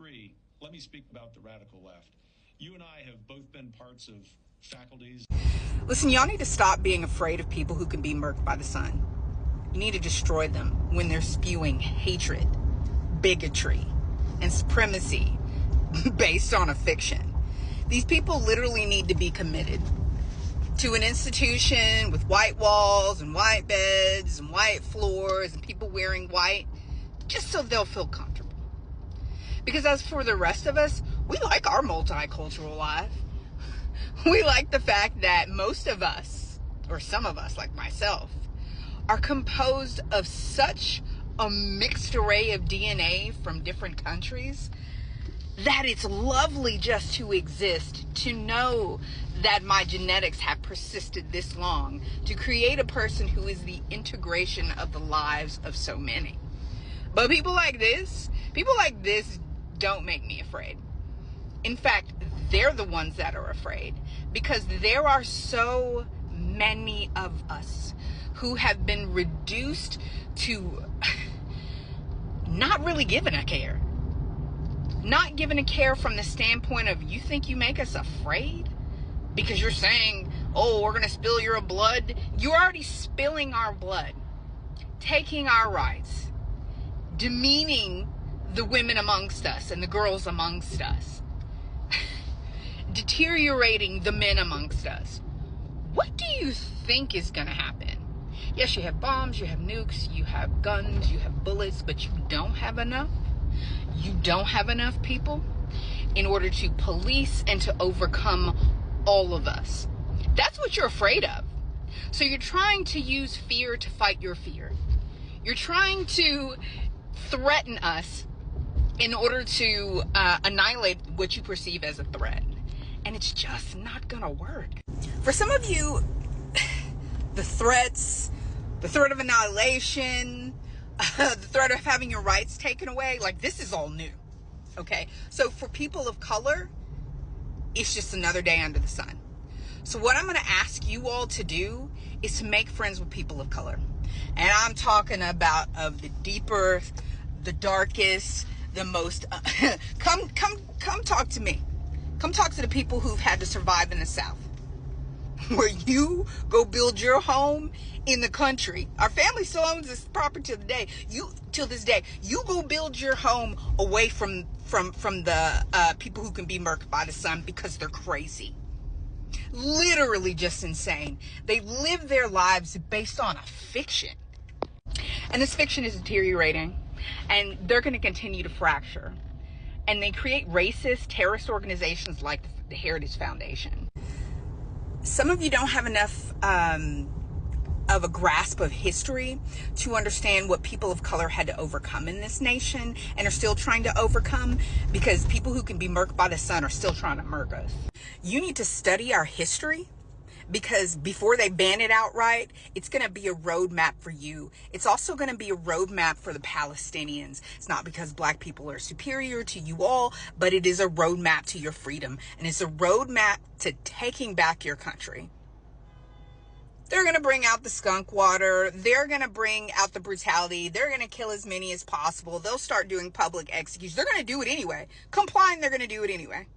three, let me speak about the radical left. You and I have both been parts of faculties. Listen, y'all need to stop being afraid of people who can be murked by the sun. You need to destroy them when they're spewing hatred, bigotry, and supremacy based on a fiction. These people literally need to be committed to an institution with white walls and white beds and white floors and people wearing white, just so they'll feel comfortable. Because as for the rest of us, we like our multicultural life. We like the fact that most of us, or some of us like myself, are composed of such a mixed array of DNA from different countries that it's lovely just to exist, to know that my genetics have persisted this long, to create a person who is the integration of the lives of so many. But people like this don't make me afraid. In fact, they're the ones that are afraid, because there are so many of us who have been reduced to not really giving a care. Not giving a care from the standpoint of, you think you make us afraid because you're saying, oh, we're going to spill your blood. You're already spilling our blood, taking our rights, demeaning the women amongst us and the girls amongst us, deteriorating the men amongst us. What do you think is going to happen? Yes, you have bombs, you have nukes, you have guns, you have bullets, but you don't have enough. You don't have enough people in order to police and to overcome all of us. That's what you're afraid of. So you're trying to use fear to fight your fear. You're trying to threaten us in order to annihilate what you perceive as a threat. And it's just not gonna work. For some of you, the threat of annihilation, the threat of having your rights taken away, like, this is all new. Okay, so for people of color, it's just another day under the sun. So what I'm going to ask you all to do is to make friends with people of color. And I'm talking about of the deeper, the darkest, the most come talk to me. Come talk to the people who've had to survive in the South, where you go build your home in the country. Our family still owns this property till this day. You go build your home away from the people who can be murked by the sun because they're crazy. Literally just insane. They live their lives based on a fiction. And this fiction is deteriorating, and they're going to continue to fracture. And they create racist, terrorist organizations like the Heritage Foundation. Some of you don't have enough of a grasp of history to understand what people of color had to overcome in this nation and are still trying to overcome, because people who can be murked by the sun are still trying to murk us. You need to study our history, because before they ban it outright, it's going to be a roadmap for you. It's also going to be a roadmap for the Palestinians. It's not because black people are superior to you all, but it is a roadmap to your freedom. And it's a roadmap to taking back your country. They're going to bring out the skunk water. They're going to bring out the brutality. They're going to kill as many as possible. They'll start doing public executions. They're going to do it anyway. Complying, they're going to do it anyway.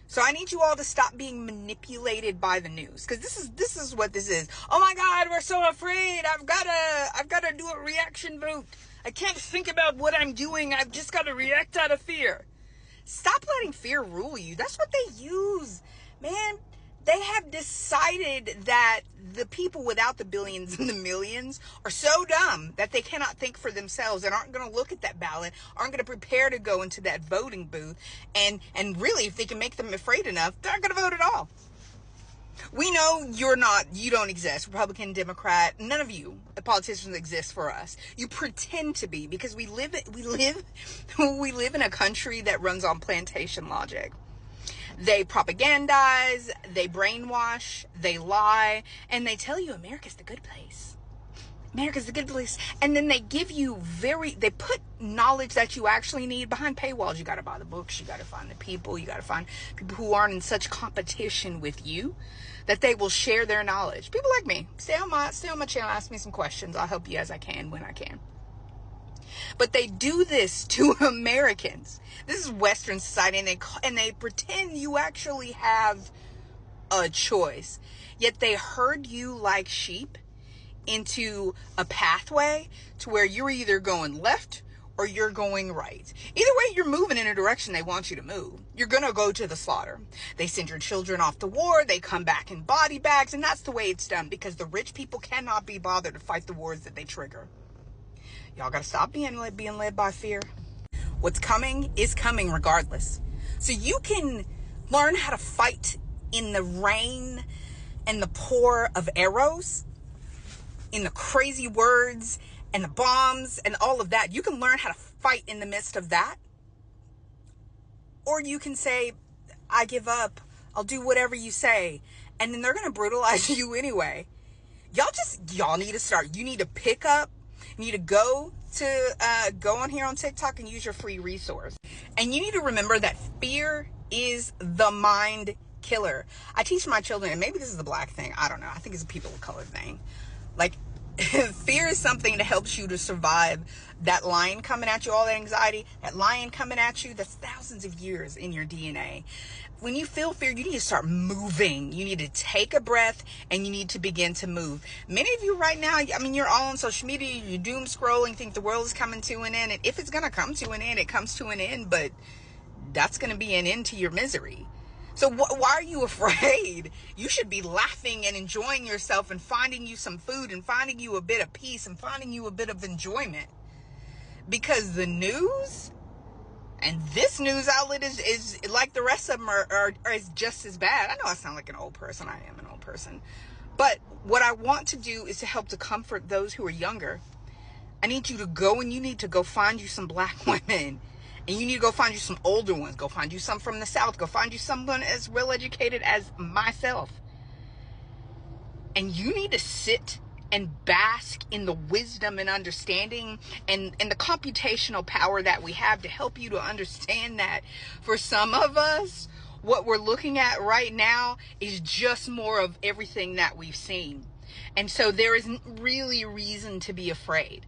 So I need you all to stop being manipulated by the news, because this is what this is. Oh my God, we're so afraid. I've got to do a reaction vote. I can't think about what I'm doing. I've just got to react out of fear. Stop letting fear rule you. That's what they use, man. They have decided that the people without the billions and the millions are so dumb that they cannot think for themselves and aren't going to look at that ballot, aren't going to prepare to go into that voting booth. And really, if they can make them afraid enough, they're not going to vote at all. We know you don't exist. Republican, Democrat, none of you, the politicians, exist for us. You pretend to be, because we live in a country that runs on plantation logic. They propagandize, they brainwash, they lie, and they tell you America's the good place. America's the good place. And then they give you they put knowledge that you actually need behind paywalls. You got to buy the books. You got to find the people. You got to find people who aren't in such competition with you that they will share their knowledge. People like me. Stay on my channel. Ask me some questions. I'll help you as I can when I can. But they do this to Americans. This is Western society, and they pretend you actually have a choice. Yet they herd you like sheep into a pathway to where you're either going left or you're going right. Either way, you're moving in a direction they want you to move. You're going to go to the slaughter. They send your children off to war. They come back in body bags. And that's the way it's done, because the rich people cannot be bothered to fight the wars that they trigger. Y'all got to stop being led by fear. What's coming is coming regardless. So you can learn how to fight in the rain and the pour of arrows, in the crazy words and the bombs and all of that. You can learn how to fight in the midst of that. Or you can say, I give up. I'll do whatever you say. And then they're going to brutalize you anyway. Y'all need to start. You need to pick up. You need to go on here on TikTok and use your free resource. And you need to remember that fear is the mind killer. I teach my children, and maybe this is the black thing, I don't know. I think it's a people of color thing. Like, fear is something that helps you to survive that lion coming at you, all that anxiety, that lion coming at you, that's thousands of years in your DNA. When you feel fear, you need to start moving. You need to take a breath, and you need to begin to move. Many of you right now, I mean, you're all on social media, you're doom scrolling, think the world is coming to an end. And if it's going to come to an end, it comes to an end, but that's going to be an end to your misery. So why are you afraid? You should be laughing and enjoying yourself and finding you some food and finding you a bit of peace and finding you a bit of enjoyment. Because the news and this news outlet is like the rest of them is just as bad. I know I sound like an old person. I am an old person. But what I want to do is to help to comfort those who are younger. I need you to go, and you need to go find you some black women. And you need to go find you some older ones. Go find you some from the South. Go find you someone as well educated as myself. And you need to sit and bask in the wisdom and understanding and the computational power that we have to help you to understand that for some of us, what we're looking at right now is just more of everything that we've seen. And so there isn't really reason to be afraid.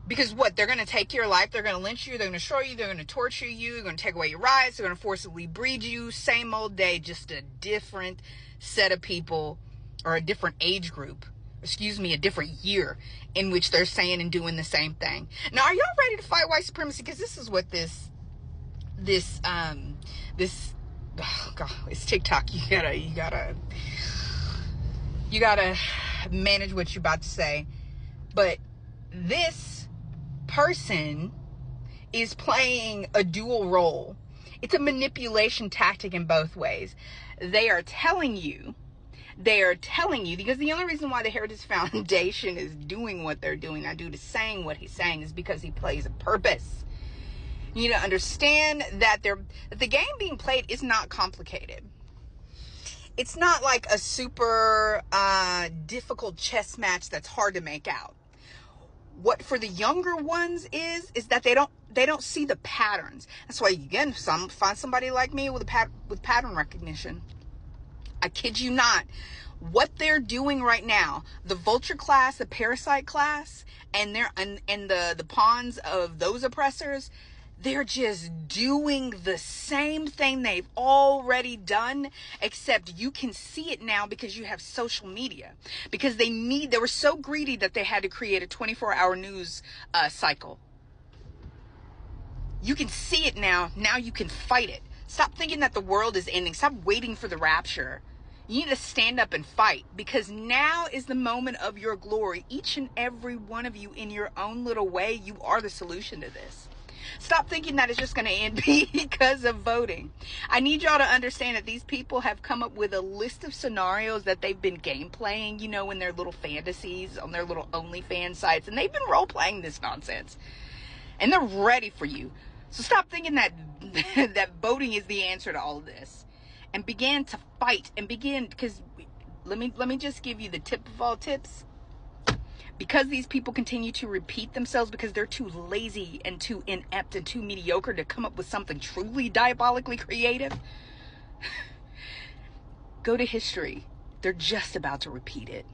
Because what? They're going to take your life. They're going to lynch you. They're going to destroy you. They're going to torture you. They're going to take away your rights. They're going to forcibly breed you. Same old day, just a different set of people, or a different age group. A different year in which they're saying and doing the same thing. Now, are y'all ready to fight white supremacy? Because this is what this, oh God, it's TikTok. You gotta manage what you're about to say. But this person is playing a dual role. It's a manipulation tactic in both ways. They are telling you, because the only reason why the Heritage Foundation is doing what they're doing, not due to saying what he's saying, is because he plays a purpose. You need to understand that the game being played is not complicated. It's not like a super difficult chess match that's hard to make out. What for the younger ones is that they don't see the patterns. That's why you again find somebody like me with pattern recognition. I kid you not. What they're doing right now, the vulture class, the parasite class, and the pawns of those oppressors, they're just doing the same thing they've already done, except you can see it now because you have social media. Because they were so greedy that they had to create a 24-hour news cycle. You can see it now. Now you can fight it. Stop thinking that the world is ending. Stop waiting for the rapture. You need to stand up and fight, because now is the moment of your glory. Each and every one of you in your own little way, you are the solution to this. Stop thinking that it's just going to end because of voting. I need y'all to understand that these people have come up with a list of scenarios that they've been game playing, in their little fantasies, on their little OnlyFans sites. And they've been role playing this nonsense. And they're ready for you. So stop thinking that voting is the answer to all of this. And begin to fight, because let me just give you the tip of all tips. Because these people continue to repeat themselves, because they're too lazy and too inept and too mediocre to come up with something truly diabolically creative. Go to history. They're just about to repeat it.